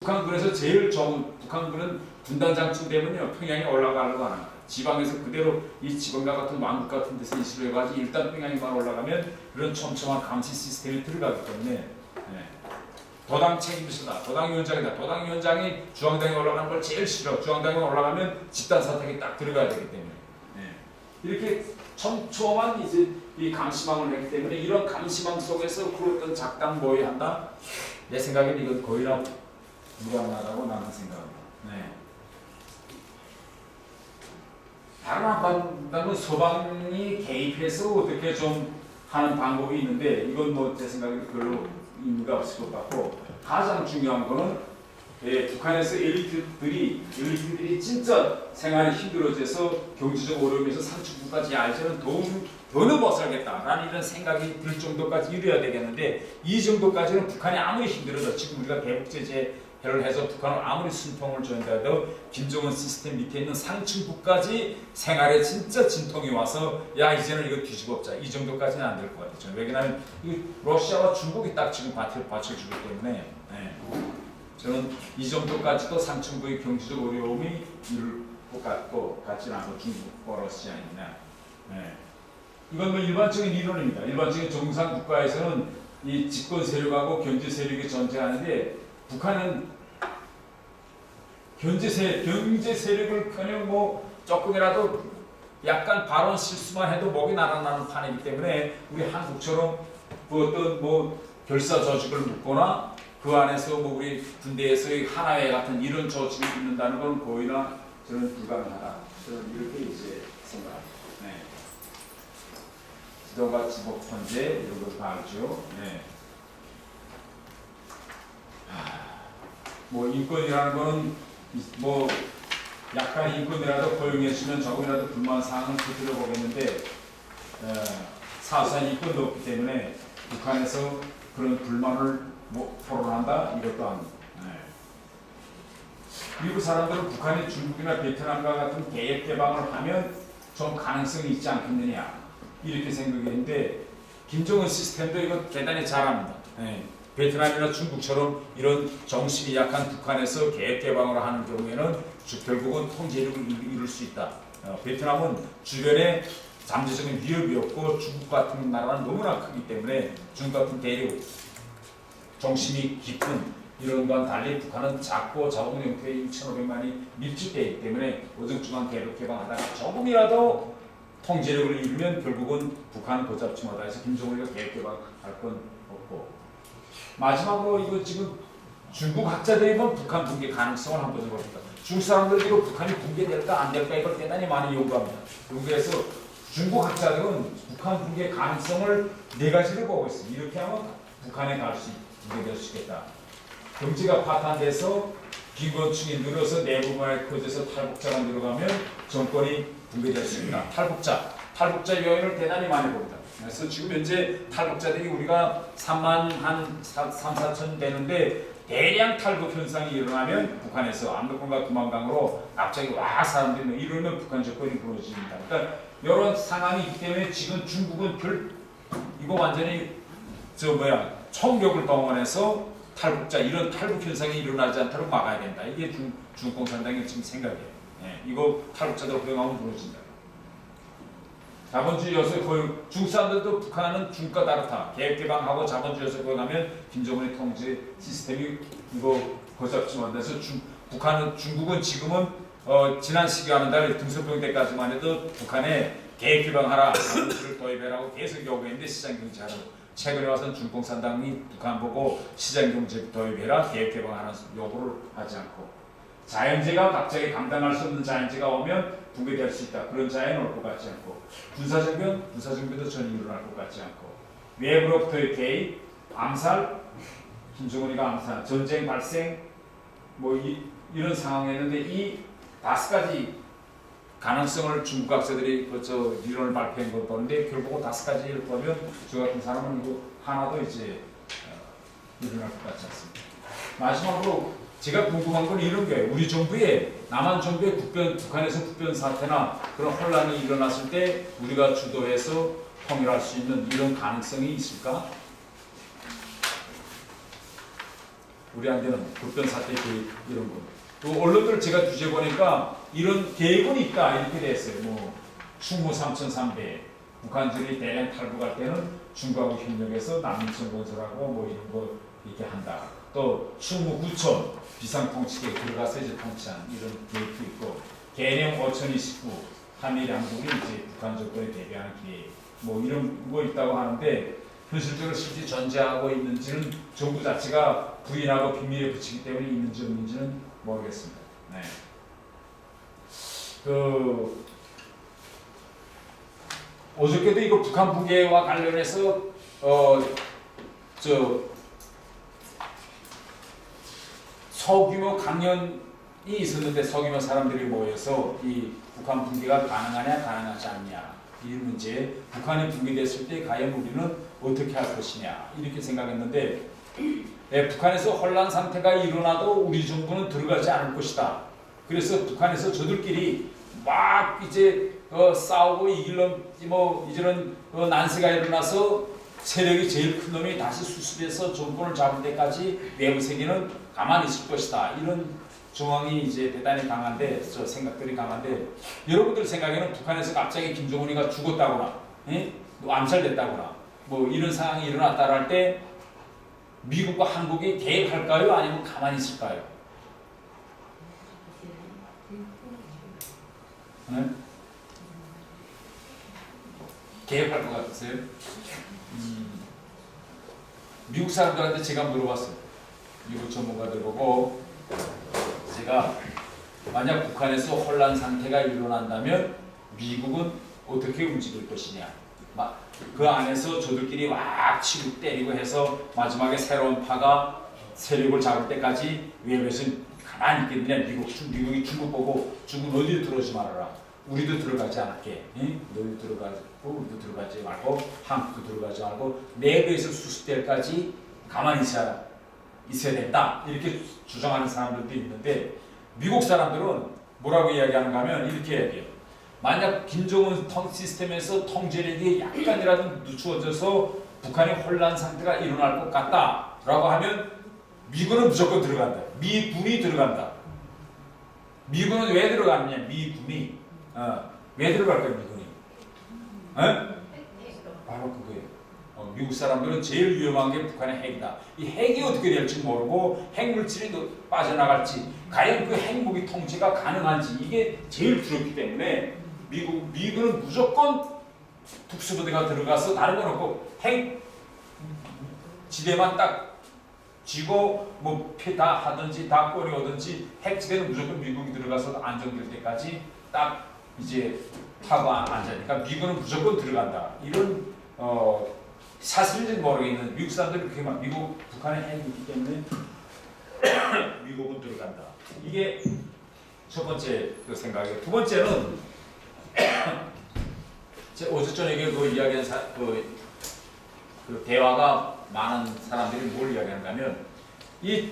북한군에서 제일 좋은 북한군은 군단 장충되면요 평양에 올라가려고 하는 거예요. 지방에서 그대로 이 지방과 같은 왕국 같은 데서 이수를 해가지고 일단 평양에만 올라가면 그런 촘촘한 감시 시스템이 들어가기 때문에 도당 책임지다, 도당위원장이다. 도당위원장이 중앙당에 올라가는 걸 제일 싫어. 중앙당에 올라가면 집단 사택이 딱 들어가야 되기 때문에 이렇게 촘촘한 이제 이 감시망을 했기 때문에 이런 감시망 속에서 그 어떤 작당 모의한다. 내 생각에는 이건 거의나 무관하다고 나는 생각합니다. 다른 한편은 서방이 개입해서 어떻게 좀 하는 방법이 있는데 이건 뭐 제 생각에는 별로 의미가 없을 것 같고 가장 중요한 거는 북한에서 엘리트들이 진짜 생활이 힘들어져서 경제적 어려움에서 상층부까지 알지는 더는 못 살겠다라는 이런 생각이 들 정도까지 이뤄야 되겠는데 이 정도까지는 북한이 아무리 힘들어도 지금 우리가 대북제재를 해서 북한을 아무리 순통을 줘도 김정은 시스템 밑에 있는 상층부까지 생활에 진짜 진통이 와서 야 이제는 이거 뒤집어엎자 이 정도까지는 안 될 것 같아요. 왜냐하면 러시아와 중국이 딱 지금 받쳐주기 때문에 저는 이 정도까지도 상층부의 경제적 어려움이 이룰 것 같지는 않고 중국과 러시아이냐. 이건 뭐 일반적인 이론입니다. 일반적인 정상 국가에서는 이 집권 세력하고 경제 세력이 존재하는데 북한은 경제 세력을 그냥 뭐 조금이라도 약간 발언 실수만 해도 목이 날아나는 판이기 때문에 우리 한국처럼 그 어떤 뭐 결사 조직을 묻거나 그 안에서 뭐 우리 군대에서의 하나회 같은 이런 조직을 잇는다는 건 거의나 저는 불가능하다. 저는 이렇게 이제 생각합니다. 지도가 지복 헌재 이런 거 다 알죠. 뭐 인권이라는 거는 뭐 약간 인권이라도 허용해주면 조금이라도 불만 사항은 터뜨려 보겠는데 사소한 인권도 없기 때문에 북한에서 그런 불만을 뭐 토론한다 이것도 아닙니다. 일부 사람들은 북한이 중국이나 베트남과 같은 개혁 개방을 하면 좀 가능성이 있지 않겠느냐 이렇게 생각했는데 김정은 시스템도 이거 대단히 잘합니다. 베트남이나 중국처럼 이런 정신이 약한 북한에서 개혁 개방을 하는 경우에는 결국은 통제력을 이룰 수 있다. 베트남은 주변에 잠재적인 위협이 없고 중국 같은 나라는 너무나 크기 때문에 중국 같은 대륙 정신이 깊은 이런 건 달리 북한은 작고 자본 형태의 2,500만이 밀집되어 있기 때문에 어정쩡한 개혁 개방하다가 조금이라도 통제력을 이루면 결국은 북한은 걷잡지 못해서 김정은이가 개혁 개방할 건 없고 마지막으로 이거 지금 중국 학자들이 본 북한 붕괴 가능성을 한번 해봅니다. 중국 사람들이 이거 북한이 붕괴될까 안 될까 이걸 대단히 많이 연구합니다. 연구해서 중국 학자들은 북한 붕괴 가능성을 네 가지를 보고 있습니다. 이렇게 하면 북한에 갈 수 붕괴될 수 있겠다. 경제가 파탄돼서 빈곤층이 늘어서 내부만에 커져서 탈북자가 늘어가면 정권이 붕괴될 수 있다. 탈북자 요인을 대단히 많이 봅니다. 그래서 지금 현재 탈북자들이 우리가 3만 한 3, 4천 되는데 대량 탈북 현상이 일어나면 북한에서 압록강과 두만강으로 갑자기 와 사람들이 이러면 북한 정권이 무너집니다. 그러니까 이런 상황이 있기 때문에 지금 중국은 이거 완전히 총력을 동원해서 탈북자 이런 탈북 현상이 일어나지 않도록 막아야 된다. 이게 중공산당의 지금 생각이에요. 이거 탈북자들 허용하면 무너진다. 자본주의 요소에 중국 사람들도 북한은 중국과 다르다. 개혁개방하고 자본주의 요소에 허용하면 김정은의 통제 시스템이 이거 거잡지 못해서 중국은 지금은 지난 12월 달 등소평 때까지만 해도 북한에 개혁개방하라, 자본주의를 도입해라고 계속 요구했는데 시장경제하라고. 최근에 와서는 중공산당이 북한 보고 시장경제 도입해라, 개혁개방하라는 요구를 하지 않고 자연재해가 갑자기 감당할 수 없는 자연재해가 오면 붕괴될 수 있다. 그런 자연은 올 것 같지 않고 군사정변도 전혀 일어날 것 같지 않고 외부로부터의 개입, 암살, 김정은이가 암살, 전쟁 발생 뭐 이런 상황이었는데 이 5가지 가능성을 중국 학자들이 이론을 발표한 걸 보는데 결국은 5가지를 보면 저 같은 사람은 이거 하나도 이제 일어날 것 같지 않습니다. 마지막으로 제가 궁금한 건 이런 거예요. 우리 정부에 남한 정부의 북한에서 국변 사태나 그런 혼란이 일어났을 때 우리가 주도해서 통일할 수 있는 이런 가능성이 있을까? 우리한테는 급변 사태 계획 이런 거. 또 언론들 제가 뒤져 보니까 이런 계획은 있다 이렇게 됐어요. 뭐 충무 3,300 북한들이 대량 탈북할 때는 중국하고 협력해서 남인천 건설하고 뭐 이런 거 이렇게 한다. 또 충무 9천 비상통치기에 들어가서 이제 통치한 이런 계획도 있고 개령 5,029 한일 양국이 이제 북한 정권에 대비하는 계획 뭐 이런 거 있다고 하는데 현실적으로 실제 존재하고 있는지는 정부 자체가 부인하고 비밀에 붙이기 때문에 있는지 없는지는 모르겠습니다. 네. 어저께도 이거 북한 붕괴와 관련해서 소규모 강연이 있었는데 소규모 사람들이 모여서 이 북한 붕괴가 가능하냐 가능하지 않냐 이 문제 북한이 붕괴됐을 때 과연 우리는 어떻게 할 것이냐 이렇게 생각했는데 북한에서 혼란 상태가 일어나도 우리 정부는 들어가지 않을 것이다. 그래서 북한에서 저들끼리 막 이제 싸우고 이길로 뭐 이제는 난세가 일어나서 세력이 제일 큰 놈이 다시 수습해서 정권을 잡을 때까지 내부 세계는 가만히 있을 것이다. 이런 정황이 이제 대단히 강한데, 저 생각들이 강한데, 여러분들 생각에는 북한에서 갑자기 김정은이가 죽었다거나, 암살됐다거나, 뭐 이런 상황이 일어났다 할 때 미국과 한국이 개입할까요? 아니면 가만히 있을까요? 네? 개입할 것 같으세요? 미국 사람들한테 제가 물어봤어요. 미국 전문가들 보고 제가 만약 북한에서 혼란 상태가 일어난다면 미국은 어떻게 움직일 것이냐. 그 안에서 저들끼리 막 치고 때리고 해서 마지막에 새로운 파가 세력을 잡을 때까지 외부에서 가만히 있겠느냐. 미국이 중국 보고 중국 너희들 들어오지 말아라. 우리도 들어가지 않을게. 너희도 들어가고 우리도 들어가지 말고 한국도 들어가지 말고 내부에서 수습될 때까지 가만히 있어야 된다. 이렇게 주장하는 사람들도 있는데 미국 사람들은 뭐라고 이야기하는가 하면 이렇게 이야기해요. 만약 김정은 시스템에서 통제력이 약간이라도 늦추어져서 북한의 혼란 상태가 일어날 것 같다라고 하면 미군은 무조건 들어간다. 미군이 들어간다. 미군은 왜 들어가느냐? 미군이 왜 들어갈까요? 미군이? 바로 그거예요. 미국 사람들은 제일 위험한 게 북한의 핵이다. 이 핵이 어떻게 될지 모르고 핵물질이 빠져나갈지 과연 그 핵무기 통제가 가능한지 이게 제일 두렵기 때문에 미군은 무조건 특수부대가 들어가서 다른 건 없고 핵 지대만 딱 쥐고 뭐 피 다 하든지 다 꼬리 오든지 핵 지대는 무조건 미국이 들어가서 안정될 때까지 딱 이제 타고 앉으니까 미군은 무조건 들어간다. 이런 사실인지는 모르겠는 미국 사람들이 그렇게 막 북한에 핵이 있기 때문에 미국은 들어간다. 이게 첫 번째 그 생각이에요. 두 번째는 어제 저녁에 그 이야기한 그 대화가 많은 사람들이 뭘 이야기하냐면 이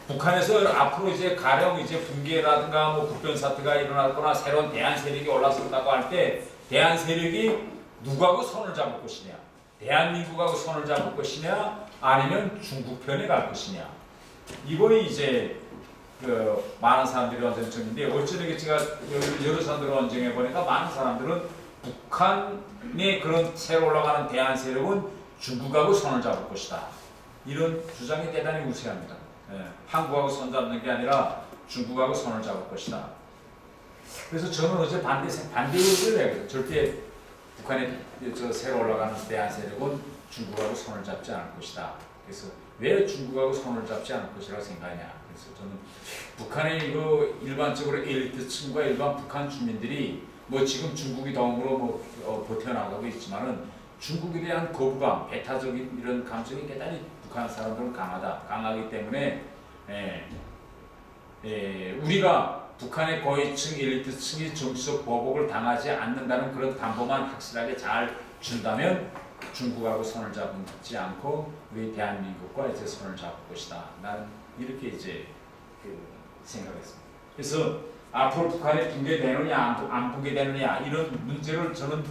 북한에서 앞으로 이제 가령 이제 붕괴라든가 뭐 국변 사태가 일어났거나 새로운 대한 세력이 올라선다고 할 때 대한 세력이 누구하고 손을 잡을 것이냐, 대한민국하고 손을 잡을 것이냐, 아니면 중국 편에 갈 것이냐. 이거는 이제 그 많은 사람들이 언쟁점인데 어쩌면 제가 여러 사람들을 언쟁해 보니까 많은 사람들은 북한의 그런 새로 올라가는 대한 세력은 중국하고 손을 잡을 것이다. 이런 주장이 대단히 우세합니다. 한국하고 손 잡는 게 아니라 중국하고 손을 잡을 것이다. 그래서 저는 어제 반대 얘기를 해요. 절대 북한의 새로 올라가는 대한 세력은 중국하고 손을 잡지 않을 것이다. 그래서 왜 중국하고 손을 잡지 않을 것이라고 생각하냐. 그래서 저는 북한의 이거 일반적으로 엘리트층과 일반 북한 주민들이 뭐 지금 중국이 덤으로 뭐 버텨나가고 있지만은 중국에 대한 거부감, 배타적인 이런 감정이 대단히 북한 사람들은 강하기 때문에 우리가 북한의 고위층, 엘리트층이 정치적 보복을 당하지 않는다는 그런 담보만 확실하게 잘 준다면 중국하고 손을 잡지 않고 우리 대한민국과 이제 손을 잡을 것이다. 나는 이렇게 이제 생각했습니다. 그래서 앞으로 북한이 붕괴되느냐 안 붕괴되느냐 이런 문제를 저는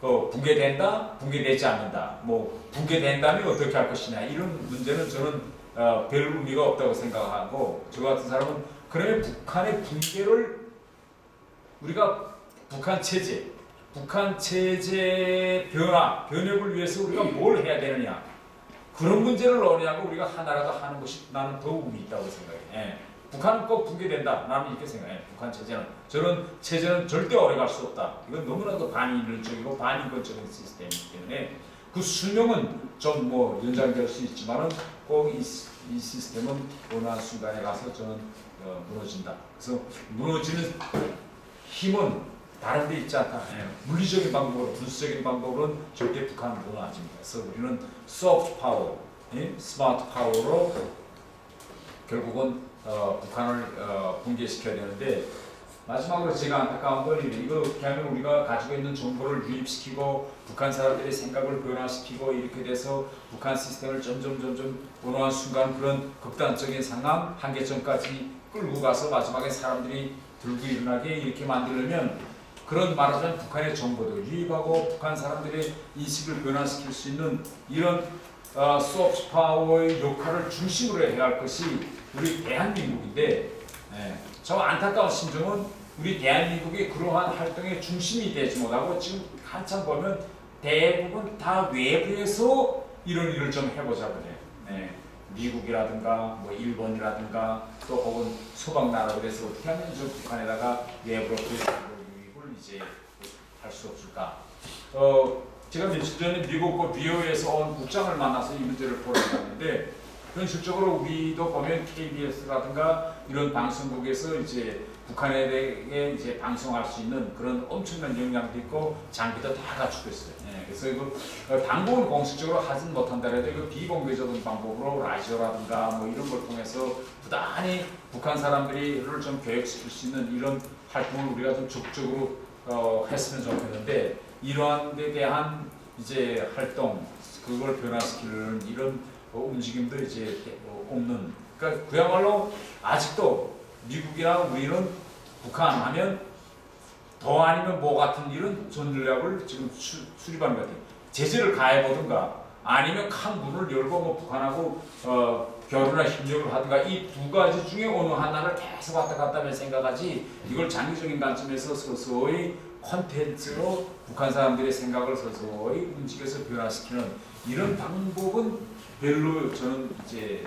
붕괴된다, 붕괴되지 않는다, 뭐 붕괴된다면 어떻게 할 것이냐 이런 문제는 저는 별 의미가 없다고 생각하고, 저 같은 사람은 그러면 북한의 붕괴를 우리가 북한 체제 변혁을 위해서 우리가 뭘 해야 되느냐, 그런 문제를 논의하고 우리가 하나라도 하는 것이 나는 더 의미 있다고 생각해. 예. 북한은 꼭 붕괴된다. 나는 이렇게 생각해. 북한 체제는, 저런 체제는 절대 오래갈 수 없다. 이건 너무나도 반인륜적이고 반인권적인 시스템이기 때문에 그 수명은 좀 뭐 연장될 수 있지만은 꼭 이 시스템은 어느 한 순간에 가서 저는 무너진다. 그래서 무너지는 힘은 다른 데 있지 않다. 예. 물리적인 방법으로, 군사적인 방법으로는 절대 북한은 무너집니다. 그래서 우리는 소프트 파워, 스마트 파워로 결국은 북한을 붕괴시켜야 되는데, 마지막으로 제가 안타까운 건 이렇게 하면 우리가 가지고 있는 정보를 유입시키고 북한 사람들의 생각을 변화시키고 이렇게 돼서 북한 시스템을 점점 어느 한 순간 그런 극단적인 상황, 한계점까지 끌고 가서 마지막에 사람들이 들고 일어나게 이렇게 만들려면, 그런 말하자면 북한의 정보도 유입하고 북한 사람들의 인식을 변화시킬 수 있는 이런 소프트 파워의 역할을 중심으로 해야 할 것이 우리 대한민국인데, 저 안타까운 심정은 우리 대한민국이 그러한 활동의 중심이 되지 못하고 지금 한참 보면 대부분 다 외부에서 이런 일을 좀 해보자고 해요. 미국이라든가 뭐 일본이라든가 또 혹은 소방 나라들에서 어떻게 하면 저 북한에다가 외부로 유입을 이제 할 수 없을까? 제가 며칠 전에 미국 비오에서 온 국장을 만나서 이 문제를 보러 갔는데, 현실적으로 우리도 보면 KBS라든가 이런 방송국에서 이제 북한에 대해 이제 방송할 수 있는 그런 엄청난 역량도 있고 장비도 다 갖추고 있어요. 그래서 이거 방송을 공식적으로 하진 못한다라도 이거 비공개적인 방법으로 라디오라든가 뭐 이런 걸 통해서 부단히 북한 사람들이를 좀 교육시킬 수 있는 이런 활동을 우리가 좀 적극적으로 했으면 좋겠는데, 이러한 데 대한 이제 활동, 그걸 변화시키는 이런 움직임도 이제 없는, 그러니까 그야말로 아직도 미국이나 우리는 북한 하면 더 아니면 뭐 같은 이런 전략을 지금 수립하는 것 같아요. 제재를 가해보든가 아니면 큰 문을 열고 뭐 북한하고 결혼이나 협력을 하든가, 이 두 가지 중에 어느 하나를 계속 왔다 갔다 하면 생각하지, 이걸 장기적인 관점에서 서서히 콘텐츠로 북한 사람들의 생각을 서서히 움직여서 변화시키는 이런 방법은 별로 저는 이제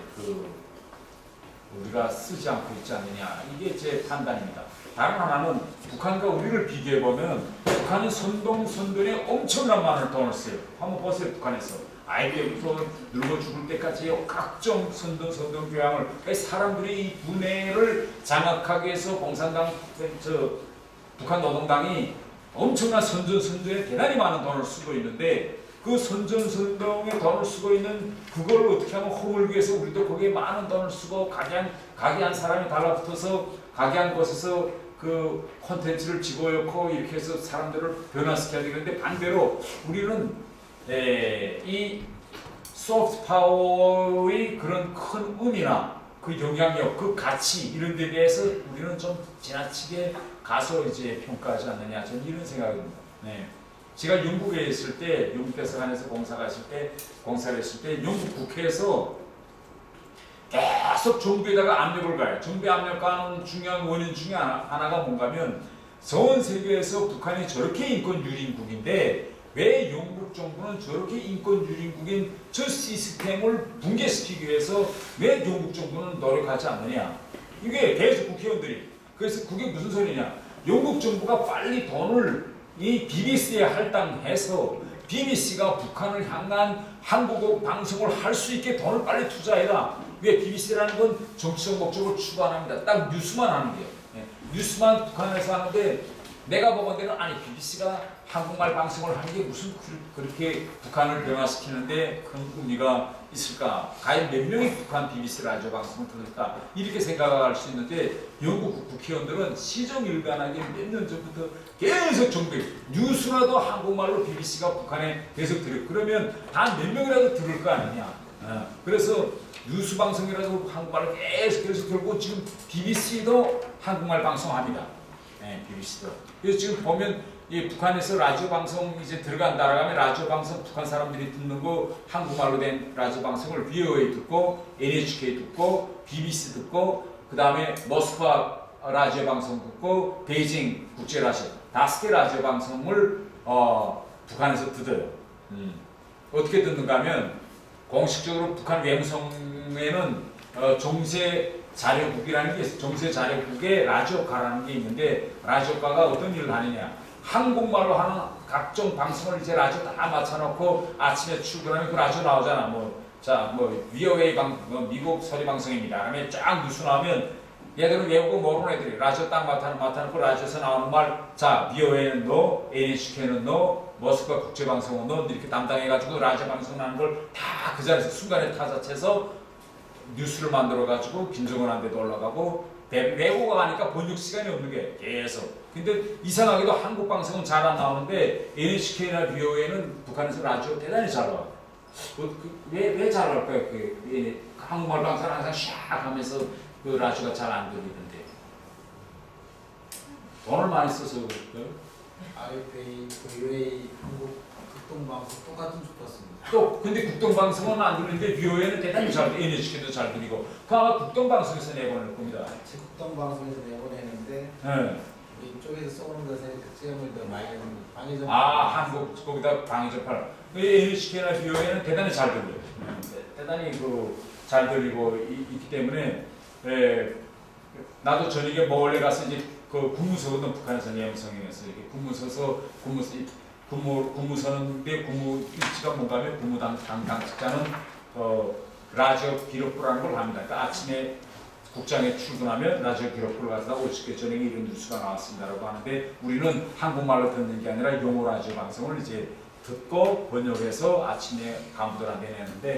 우리가 쓰지 않고 있지 않느냐, 이게 제 판단입니다. 다른 하나는 북한과 우리를 비교해 보면 북한은 선동에 엄청난 많은 돈을 써요. 한번 보세요. 북한에서 IMF부터 늙어 죽을 때까지 각종 선동 교양을, 그러니까 사람들이 이 분해를 장악하기 위해서 공산당, 북한 노동당이 엄청난 선전에 대단히 많은 돈을 쓰고 있는데, 그 선동에 돈을 쓰고 있는 그걸 어떻게 하면 허물기 위해서 우리도 거기에 많은 돈을 쓰고 가게 한 사람이 달라붙어서 가게 한 곳에서 그 콘텐츠를 집어넣고 이렇게 해서 사람들을 변화시켜야 되는데, 반대로 우리는 이 소프트 파워의 그런 큰 의미나 그 영향력, 그 가치 이런 데 대해서 우리는 좀 지나치게 가서 이제 평가하지 않느냐, 저는 이런 생각입니다. 제가 영국에 있을 때, 영국 대사관에서 공사를 했을 때 영국 국회에서 계속 정부에다가 압력을 가요. 정부에 압력 가는 중요한 원인 중에 하나가 뭔가면, 전 세계에서 북한이 저렇게 인권 유린국인데 왜 영국 정부는 저렇게 인권 유린국인 저 시스템을 붕괴시키기 위해서 왜 영국 정부는 노력하지 않느냐. 이게 계속 국회의원들이, 그래서 그게 무슨 소리냐, 영국 정부가 빨리 돈을 이 BBC에 할당해서 BBC가 북한을 향한 한국어 방송을 할 수 있게 돈을 빨리 투자해라. 왜 BBC라는 건 정치적 목적을 추구 안 합니다. 딱 뉴스만 하는 게요. 뉴스만 북한에서 하는데, 내가 보건대로 아니 BBC가 한국말 방송을 하는 게 무슨 그렇게 북한을 변화시키는데 큰 의미가 있을까? 과연 몇 명이 북한 BBC 라디오 방송을 들을까? 이렇게 생각할 수 있는데, 영국 국회의원들은 시정일관하게 몇 년 전부터 계속 정부에 뉴스라도 한국말로 BBC가 북한에 계속 들을, 그러면 단 몇 명이라도 들을 거 아니냐. 그래서 뉴스 방송이라도 한국말로 계속 들고, 지금 BBC도 한국말 방송합니다. BBC도. 그래서 지금 보면 이 북한에서 라디오 방송 이제 들어간다라고 하면 라디오 방송 북한 사람들이 듣는 거 한국말로 된 라디오 방송을 VOA 듣고 NHK 듣고 BBC 듣고 그 다음에 모스크바 라디오 방송 듣고 베이징 국제 라디오 5개 라디오 방송을 북한에서 들어요. 어떻게 듣는가 하면 공식적으로 북한 외무성에는 정세 자료국이라는 게 있어요. 정세 자료국에 라디오과라는 게 있는데 라디오과가 어떤 일을 하느냐 한국말로 하는 각종 방송을 이제 라디오 다 맞춰놓고 아침에 출근하면 그 라디오 나오잖아. 뭐 VOA 미국 서리 방송입니다. 그다음에 쫙 뉴스 나오면 얘들은 외국어 모르는 애들이 라디오 딱 맡아놓고 라디오에서 나오는 말, 자 VOA는 너, NHK는 너, 모스크바 국제방송은 너 이렇게 담당해가지고 라디오 방송 나는 걸 다 그 자리에서 순간에 타자쳐서 뉴스를 만들어가지고 김정은한테도 올라가고 외국어 가니까 번역 시간이 없는 게 계속. 근데 이상하게도 한국 방송은 잘 안 나오는데 NHK나 VOA는 북한에서 라디오 대단히 잘 나와. 왜 잘 나올까요? 한국말 방송은 항상 샥 하면서 그 라디오가 잘 안 들리던데. 돈을 많이 써서 그럴까요? IFA, VOA, 한국 극동방송 똑같은 주파수입니다. 또 근데 국동방송은 안 들리는데 VOA는 대단히 잘 들리고 NHK도 잘 들리고 그 아마 국동방송에서 내보낼 겁니다. 제 극동방송에서 내보내는데 네. 이쪽에서 쏘는 것에 특징을 더 많이 방해적. 한국 거기다 방위접할. NHK나 VOA는 대단히 잘 들려요. 대단히 잘 들리고 있기 때문에 나도 저녁에 멀리 가서 이제 그 근무서거든 북한에서 예무성에서 이렇게 근무서는데 근무 일지가 뭔가 하면 당직자는 라디오 기록부라는 걸 합니다. 그러니까 아침에 국장에 출근하면 라디오 기록부를 가서 어저께 저녁에 이런 뉴스가 나왔습니다라고 하는데 우리는 한국말로 듣는 게 아니라 영어 라디오 방송을 이제 듣고 번역해서 아침에 간부들한테 내는데